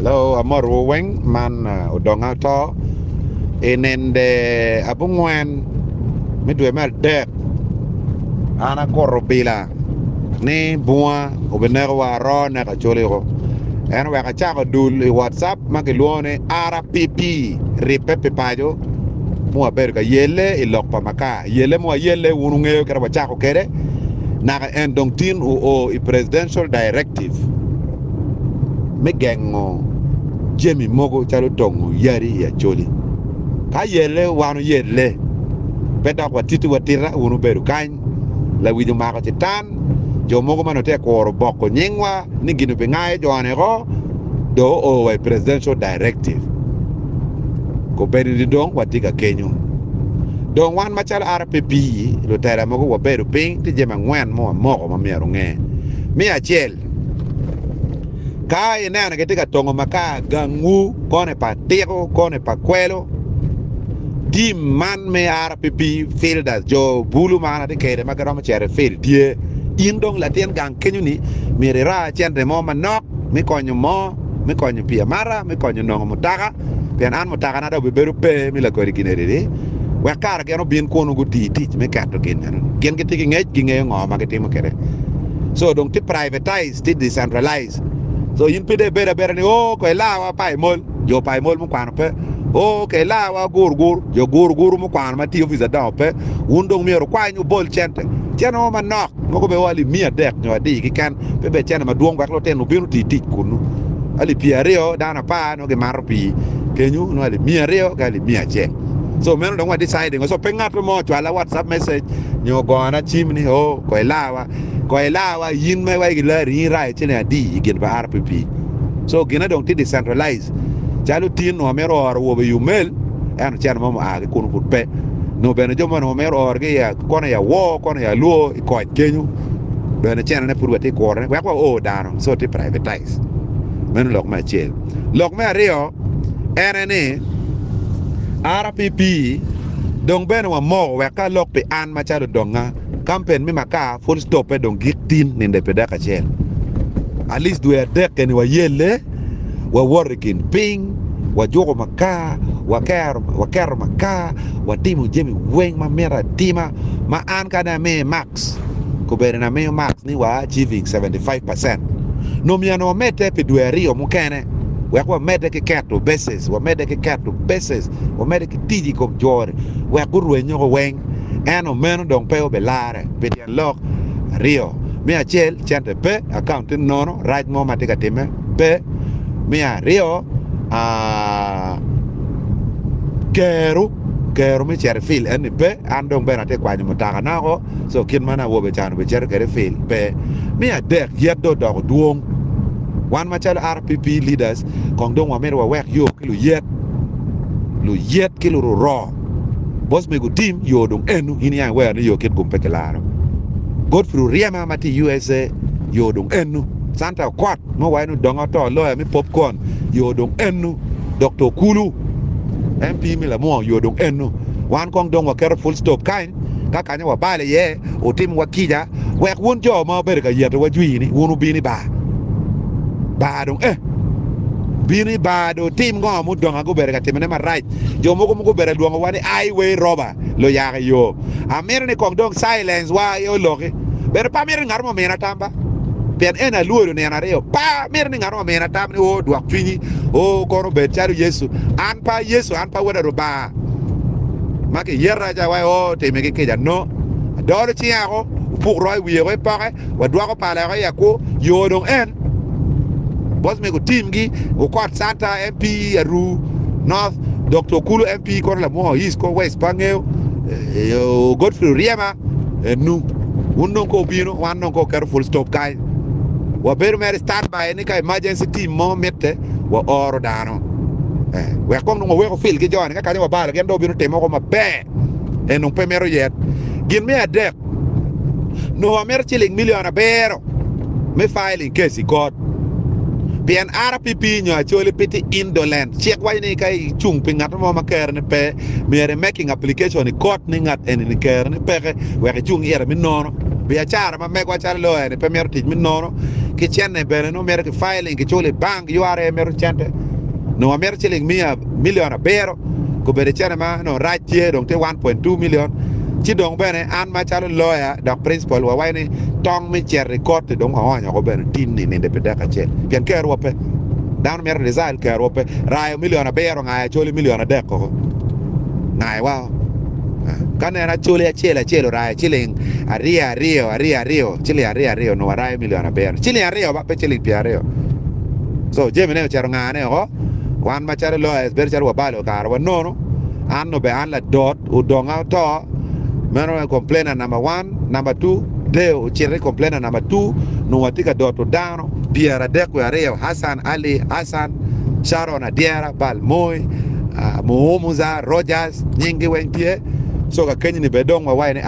Hello, amor weng man Odonga to enende abungwen midwe mer dek ana korobila ni bua obenego waro na kachole ko en we ka chako dul WhatsApp makiluone RPP ripepe pajo mua ber ka yele ilok pa maka yele mua yele unu ngeo kera wachako kere naka en dong tin o i presidential directive megengo Jemi mogo chalo tongu yari ya choli ka yele wanu yele beta kwa titi watira unu beru kany la wiju mako chitan jo mogo manote koro boko nyingwa ni ginu pengaye jo anego do o a presidential directive ko beri di dong watika kenyo dong wan machal RPP lo tera mogo waberu ping ti jema ngwen mo moko mamiero nge mi achiel ka inena ketika tongo maka gangu kone pa tiko kone pa kwelo di man me RPP field as jo bulu mana de kere magaro chere field die indong latien gang kenyu ni mere ra chende mo manok mi konyo mo mi konyo pia mara mi konyo nongo mutaka pian an mutaka na do beru pe mi la kori kinere we kar geno bin kono guti tich me kato gen gitiki ngej ginge ngo ma getimo kere so dong ti privatize ti decentralize so yin pide bere ni ko lawa pai mol jo pai mol mu kwano pe ke lawa gur jo gur mu kwano ma ti officer da pe undong miero kwanyu bol chente cheno ma nok ngoko be wali mia dek nyo di ki kan be cheno ma duong baklo ten ubinu ti kunu ali piario dana pa no ge marpi kenyu no ali mia rio ga ali mia che so meno dong wa deciding so pengat mo chwala WhatsApp message nyo gona chimni ko lawa yin me wa gila ri rai chene di gin ba RPP so gina dong ti decentralize chalu tin no mero or wo be yumel en chan mo a kun put pe no bene jomo no mero or ge ya kona ya wo kona ya luo ko kenyu bene chen ne purwa ti kore wa ko dano so ti privatize meno lok ma chel lok ma rio ene RPP dong bene wa mo wa ka lok pe an ma chalo donga campaign mi maka full stop e dong gitin ninde pedaka chel at least we are deck and wa yele wa working ping wa jogo maka wa kar maka wa timu jemi weng ma mera tima ma an kana me max ko bere na me max ni wa achieving 75% no mi ano mete pe dwe rio mukene wa mede ke kato bases wa mede ke kato bases wa mede ke tiji ko jore wa gurwe nyogo weng eno meno dong peo belare pedian lok rio mi achel chante pe account nono right mo matika time pe mi rio keru mi chere fil en pe andong bena te kwani mutaka nako so kin mana wo be chanu be chere kere fil pe mi adek yedo dog duong wan machal RPP leaders kong dong wa mer wa wek yo kilu yet kilu ro bosmic team yo dong enu ini yang we ni yo ket gumpe kelaro god fru riema mati USA yo dong enu santa kwat mo wa nu donga to lo mi popcorn yo dong enu Dr. Kulu MP mi la mo yo dong enu wan kong dong wa ker full stop kain ka kanya wa bale ye o tim wa kija wek won jo ma ber ka yeto wa jwi ni wonu bini ba dong bini bado tim ngo mu donga go bere ka timene ma right jo mogo bere duongo wani highway robber lo yaga yo amere ne kong dong silence wa yo loke bere pa mere ngar mo mena tamba pen ena luoro ne anareo pa mere ne ngar mo mena tamni o duak twini o kono be charu yesu an pa wada ro ba make yerra ja wa o te mege ke ja no dole ti yako pour roi wi re pa wa duako pa la ya ko yo dong en bosmic team gi o kwat santa MP aru north Dr. Kulu MP ko la mo east ko west pangeo Godfrey Riema nu unno ko bino wanno ko careful stop kai wa beru mer start by ni kai emergency team mo mette wa oro dano we ko no we ko fil gi joni ka wa bala gen do bino temo ko mabe non primero yet gin me adek no amer chiling million abero me filing case god bien RPP nyo achole piti indolent check why ni kai chung pingat mo maker ne pe mere making application ni court ni ngat en ni ker ne pe we chung yere mi nono biashara ma me kwa chalo lo ne pe mer tij min nono ki chenne bene no mer ki filing ki chole bank you are mer chente no mer chiling million bero ko bere chene ma no right here dong te 1.2 million chi dong bene an ma chalo lawyer dak principal wa wai ni tong mi cher record dong ha nya ko bene tin ni de peda ka chen pian ke ro pe dan mer result ke ro pe rai million bero ngai chole million de ko ngai wa kana na chole chelo rai chiling aria rio chile aria no rai million bero chile aria ba pe chile piario so jemi ne charo ngane ho wan ma charo lawyer ber charo balo kar wa no anno be an la dot Odonga to meno complainer number 1 number 2 deo chere complainer number 2 no watika dot down biara de ko areo Hassan Ali Hassan Sharon Adiera Balmoy Muza Rogers nyingi wentie so ka kenyi ni bedong wa wai ni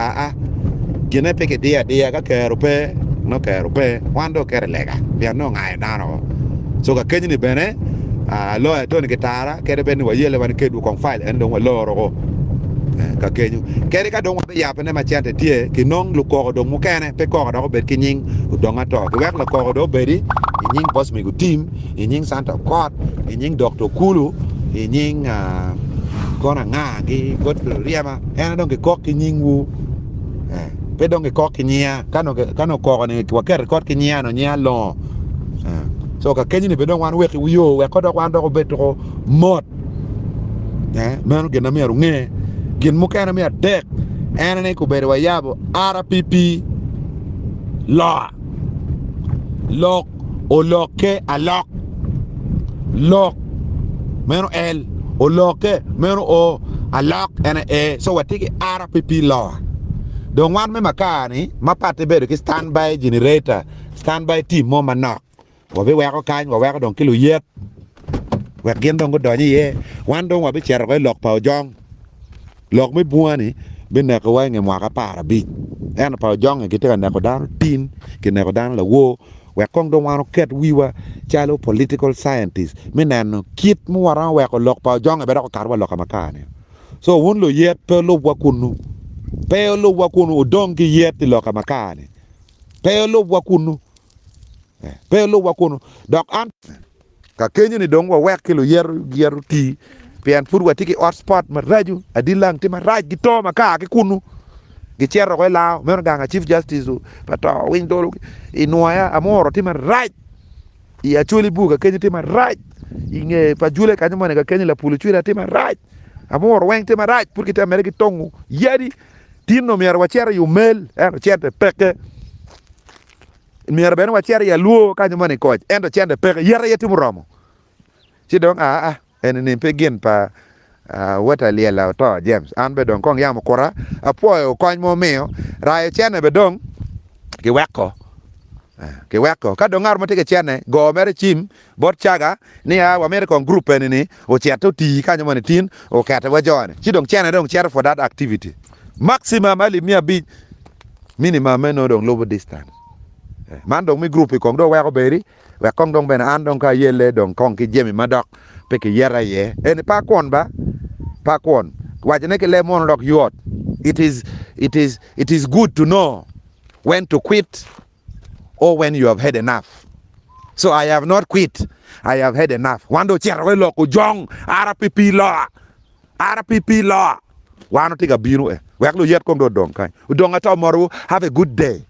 gine peke dia ka kerupe no kerupe wando kere lega bia no ngai nano so ka kenyi ni bene lawyer to ni gitara kere bene wa yele wan kedu kon file endo wa loro ka kenyu kere ka dong be yapene ma chante tie ki nong lu ko dong mu kene pe ko do be ki nying Odonga to ki wek la ko do be di nying bosmic team nying Santa Court nying Dr. Kulu nying kona nga ki got riama ena dong ki ko ki nying wu pe dong ki ko ki nya kano ko ni wa ker ko ki nya no nya lo so ka kenyu ni be dong wan wek yo we ko do wan do be to mot manu gena mi arunge gin mukana mi adek ene ko bere wa yabo RPP law lok o loke alok lok meno el o loke meno o alok ene so watiki RPP law don wan me makani mapate bere ki standby generator standby team mo manok wa be wa ko kan wa ko don kilo yet wa gen don go donyi ye wan don wa be cher ko lok pa jong lok me buani benne ko way nge mwaka para bi en pa jonge kitaka ne ko dan tin ki ne ko dan la wo we kong do wano ket wiwa chalo political scientist minano kit mu wara we ko lok pa jonge be ko karwa lok makane so won lo yet pe lo wakunu Odonga yet lok makane pe lo wakunu dok an ka kenyu ni dong wa wek kilo yer ti pian pur watiki hotspot maraju adilang ti maraj gito maka ki kunu gichero ko lao men ganga chief justice pato win dolo inuaya amoro ti maraj i acholi buga kenyu ti maraj inge pa jule kanyo mane ka kenyu la pulu chira ti maraj amoro weng ti maraj pur kita mere gitongu yadi tinno mier wachera yu mel chete peke mier ben wachera ya luo kanyo mane koj endo chende peke yere yeti muromo chidong en ni pegin pa wata liela to James an be don kong yamo kora apoyo kony mo miyo rayo chene be dong ki weko ka dongar mo tike chene go mere chim bot chaga ni wa mere kon group ni o cheto ti kanyo mane tin o kata wa jone chidong chene dong share for that activity maximum ali mia bi minimum no dong low distance man dong mi group kong do weko beri we kong dong ben an dong ka yele dong kong ki jemi madok pe ki yera ye en pa kon wajane ke le mon dok yot it is good to know when to quit or when you have had enough. So I have not quit, I have had enough. Wando chero we loko jong RPP law wano tiga binu we aklo yet kong do dong kai Odonga to moru have a good day